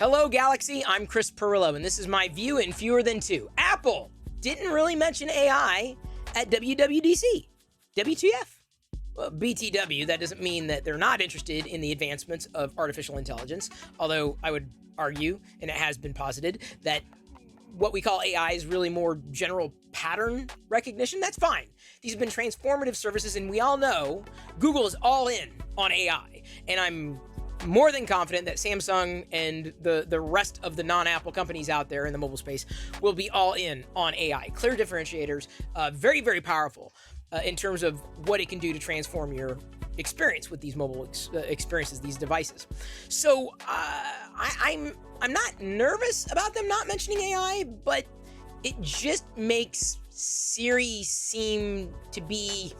Hello, Galaxy. I'm Chris Perillo, and this is my view in fewer than two. Apple didn't really mention AI at WWDC. WTF? Well, BTW, that doesn't mean that they're not interested in the advancements of artificial intelligence, although I would argue, and it has been posited, that what we call AI is really more general pattern recognition. That's fine. These have been transformative services, and we all know Google is all in on AI, and I'm more than confident that Samsung and the rest of the non-Apple companies out there in the mobile space will be all in on AI. Clear differentiators, very, very powerful in terms of what it can do to transform your experience with these mobile experiences, these devices. So I'm not nervous about them not mentioning AI, but it just makes Siri seem to be,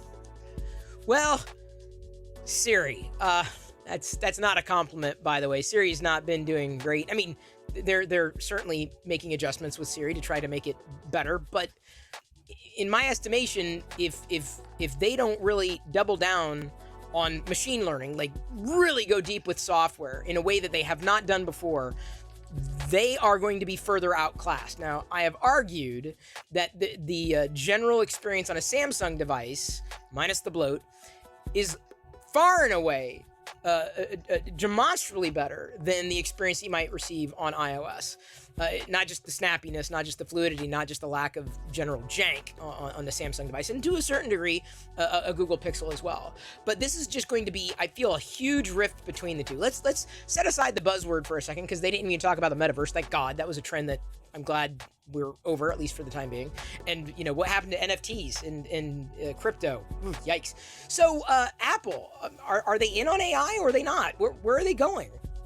well, Siri. That's not a compliment, by the way. Siri's not been doing great. I mean, they're certainly making adjustments with Siri to try to make it better, but in my estimation, if they don't really double down on machine learning, like really go deep with software in a way that they have not done before, they are going to be further outclassed. Now, I have argued that the general experience on a Samsung device, minus the bloat, is far and away demonstrably better than the experience you might receive on iOS. Not just the snappiness, not just the fluidity, not just the lack of general jank on the Samsung device, and to a certain degree, a Google Pixel as well. But this is just going to be, I feel, a huge rift between the two. Let's set aside the buzzword for a second, because they didn't even talk about the metaverse. Thank God. That was a trend that I'm glad we're over, at least for the time being. And, you know, what happened to NFTs and crypto? Yikes. So, Apple, are they in on AI or are they not? Where are they going?